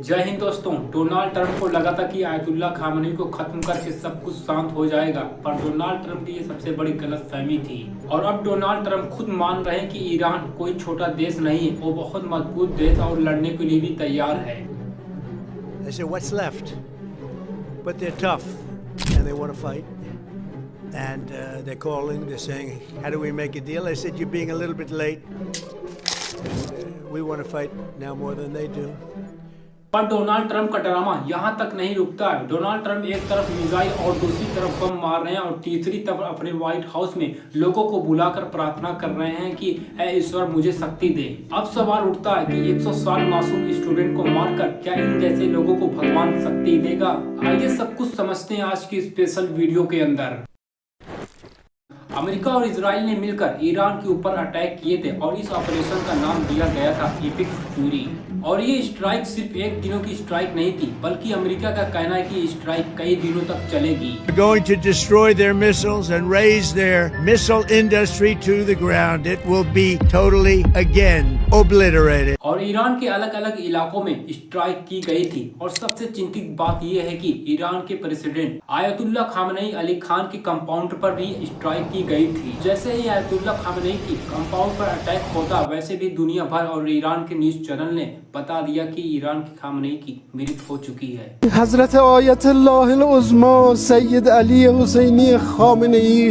जय हिंद दोस्तों। Donald Trump को लगा था कि आयतुल्ला खामेनी को खत्म करके सब कुछ शांत हो जाएगा, पर डोनाल्ड ट्रंप की ये सबसे बड़ी गलतफहमी थी। और अब डोनाल्ड ट्रंप खुद मान रहे हैं कि ईरान कोई छोटा देश नहीं है, वो बहुत मजबूत देश और लड़ने के लिए भी तैयार है। They said, "What's left?" But they're tough and they want to fight. And they're calling. They're saying, "How do we make a deal?" I said, "You're being a little bit late. We want to fight now more than they do." पर Donald Trump का drama यहाँ तक नहीं रुकता है। Donald Trump एक तरफ missile और दूसरी तरफ बम मार रहे हैं और तीसरी तरफ अपने व्हाइट हाउस में लोगों को बुलाकर प्रार्थना कर रहे हैं कि ऐ ईश्वर मुझे शक्ति दे। अब सवाल उठता है कि 160 मासूम स्टूडेंट को मारकर क्या इन जैसे लोगों को भगवान शक्ति देगा? आइए सब कुछ समझते हैं आज की स्पेशल वीडियो के अंदर। अमेरिका और इजराइल ने मिलकर ईरान के ऊपर अटैक किए थे और इस ऑपरेशन का नाम दिया गया था एपिक फ्यूरी। और ये स्ट्राइक सिर्फ एक दिनों की स्ट्राइक नहीं थी, बल्कि अमेरिका का कहना है कि स्ट्राइक कई दिनों तक चलेगी। Going to destroy their missiles and raise their missile industry to the ground. It will be totally again obliterated. और ईरान के अलग अलग इलाकों में स्ट्राइक की गई थी। और सबसे चिंतित बात यह है कि ईरान के president ayatollah Khamenei Ali Khan के कंपाउंड पर भी स्ट्राइक की गई थी। जैसे ही आयतुल्ला खामेनी की कंपाउंड पर अटैक होता, वैसे भी दुनिया भर और ईरान के न्यूज चैनल ने बता दिया कि ईरान की खामेनी की मृत्यु हो चुकी है। हजरत आयतुल्लाह उज़्मा सैयद अली हुसैनी खामेनी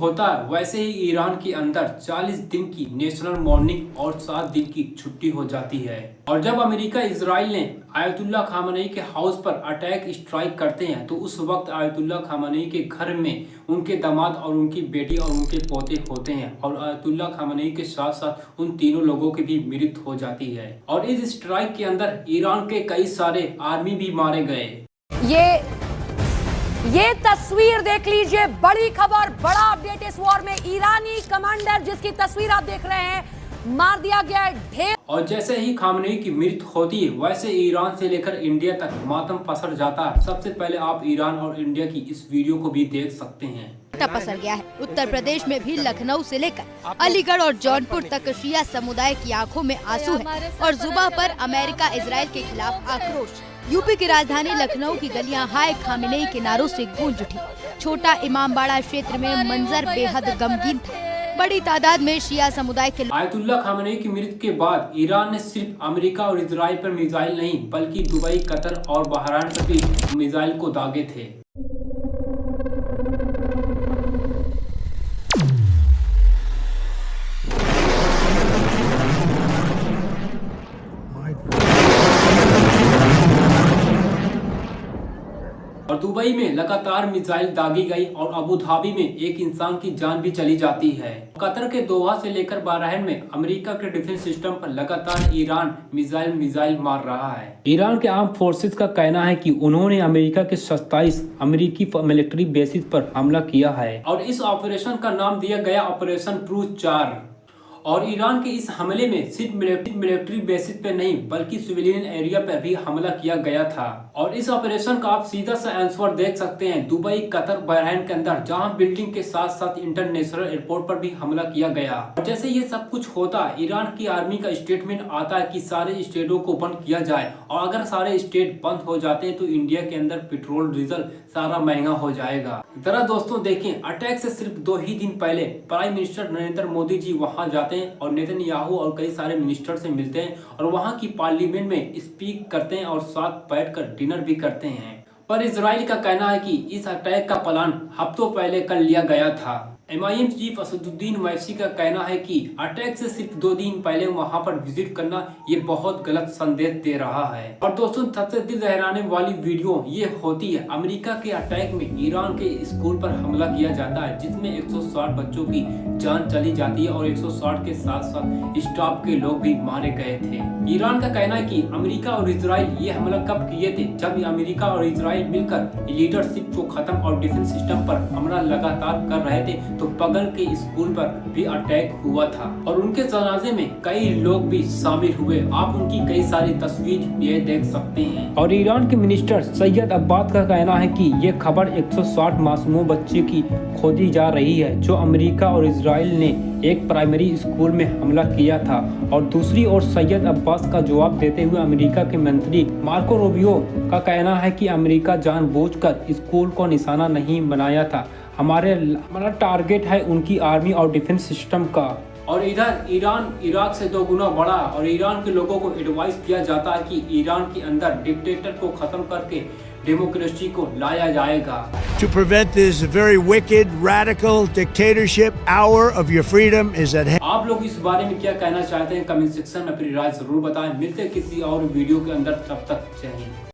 होता है, वैसे ही ईरान के अंदर 40 दिन की नेशनल मॉर्निंग और 7 दिन की छुट्टी हो जाती है। और जब अमेरिका इजराइल ने आयतुल्ला खामेनी के हाउस पर अटैक स्ट्राइक करते हैं, तो उस वक्त आयतुल्ला खामेनी के घर में उनके दामाद और उनकी बेटी और उनके पोते होते हैं। और आयतुल्ला खामेनी के साथ साथ उन तीनों लोगों की भी मृत्यु हो जाती है। और इस स्ट्राइक के अंदर ईरान के कई सारे आर्मी भी मारे गए। ये तस्वीर देख लीजिए, बड़ी खबर, बड़ा अपडेट इस वॉर में। ईरानी कमांडर जिसकी तस्वीर आप देख रहे हैं, मार दिया गया है ढेर। और जैसे ही खामेनी की मृत्यु होती है, वैसे ईरान से लेकर इंडिया तक मातम पसर जाता है। सबसे पहले आप ईरान और इंडिया की इस वीडियो को भी देख सकते हैं। पसर गया है। उत्तर प्रदेश में भी लखनऊ से लेकर अलीगढ़ और जौनपुर तक शिया समुदाय की आंखों में आंसू है और जुबान पर अमेरिका इजराइल के खिलाफ आक्रोश। यूपी की राजधानी लखनऊ की गलियां हाय खामेनी के नारों से गूंज उठी। छोटा इमामबाड़ा क्षेत्र में मंजर बेहद गमगीन था। बड़ी तादाद में शिया समुदाय के आयतुल्ला खामेनी की मृत्यु के बाद ईरान ने सिर्फ अमेरिका और इजराइल पर मिसाइल नहीं, बल्कि दुबई, कतर और बहरान पर भी मिसाइल को दागे थे। और दुबई में लगातार मिसाइल दागी गई और अबू धाबी में एक इंसान की जान भी चली जाती है। कतर के दोहा से लेकर बहरैन में अमेरिका के डिफेंस सिस्टम पर लगातार ईरान मिसाइल मार रहा है। ईरान के आर्म फोर्सेस का कहना है कि उन्होंने अमेरिका के 27 अमेरिकी मिलिट्री बेसिस पर हमला किया है और इस ऑपरेशन का नाम दिया गया ऑपरेशन ट्रूथ 4। और ईरान के इस हमले में सिर्फ मिलिट्री बेसिस पे नहीं, बल्कि सिविलियन एरिया पर भी हमला किया गया था। और इस ऑपरेशन का आप सीधा सा आंसर देख सकते हैं दुबई, कतर, बहरैन के अंदर, जहां बिल्डिंग के साथ साथ इंटरनेशनल एयरपोर्ट पर भी हमला किया गया। और जैसे ये सब कुछ होता है, ईरान की आर्मी का स्टेटमेंट आता है कि सारे स्टेटों को बंद किया जाए। और अगर सारे स्टेट बंद हो जाते हैं तो इंडिया के अंदर पेट्रोल, डीजल सारा महंगा हो जाएगा। जरा दोस्तों देखें, अटैक से सिर्फ 2 ही दिन पहले प्राइम मिनिस्टर नरेंद्र मोदी जी वहां जाते हैं और नेतन्याहू और कई सारे मिनिस्टर से मिलते हैं और वहां की पार्लियामेंट में स्पीक करते हैं और साथ बैठकर डिनर भी करते हैं। पर इजराइल का कहना है कि इस अटैक का प्लान हफ्तों पहले कर लिया गया था। MIM चीफ असदुद्दीन ओवैसी का कहना है कि अटैक से सिर्फ 2 दिन पहले वहां पर विजिट करना ये बहुत गलत संदेश दे रहा है। और दोस्तों सबसे दिल दहलाने वाली वीडियो ये होती है, अमेरिका के अटैक में ईरान के स्कूल पर हमला किया जाता है, जिसमें 160 बच्चों की जान चली जाती है और 160 के साथ साथ स्टाफ के लोग भी मारे गए थे। ईरान का कहना है कि अमेरिका और इजराइल ये हमला कब किए थे, जब अमेरिका और इजराइल मिलकर लीडरशिप को खत्म और डिफेंस सिस्टम पर हमला लगातार कर रहे थे, तो बगल के स्कूल पर भी अटैक हुआ था और उनके जनाजे में कई लोग भी शामिल हुए। आप उनकी कई सारी तस्वीर ये देख सकते हैं। और ईरान के मिनिस्टर सैयद अब्बास का कहना है कि ये खबर 160 मासूम बच्चे की खोदी जा रही है जो अमेरिका और इजराइल ने एक प्राइमरी स्कूल में हमला किया था। और दूसरी ओर सैयद अब्बास का जवाब देते हुए अमेरिका के मंत्री मार्को रूबियो का कहना है कि अमेरिका जानबूझकर स्कूल को निशाना नहीं बनाया था। हमारा टारगेट है उनकी आर्मी और डिफेंस सिस्टम का। और इधर ईरान इराक से 2 गुना बड़ा और ईरान के लोगों को एडवाइस किया जाता है कि ईरान के अंदर डिक्टेटर को खत्म करके डेमोक्रेसी को लाया जाएगा। To prevent this very wicked, radical dictatorship, hour of your freedom is at hand. आप लोग इस बारे में क्या कहना चाहते हैं कमेंट सेक्शन में अपनी राय जरूर बताएं। मिलते हैं किसी और वीडियो के अंदर, तब तक जय हिंद।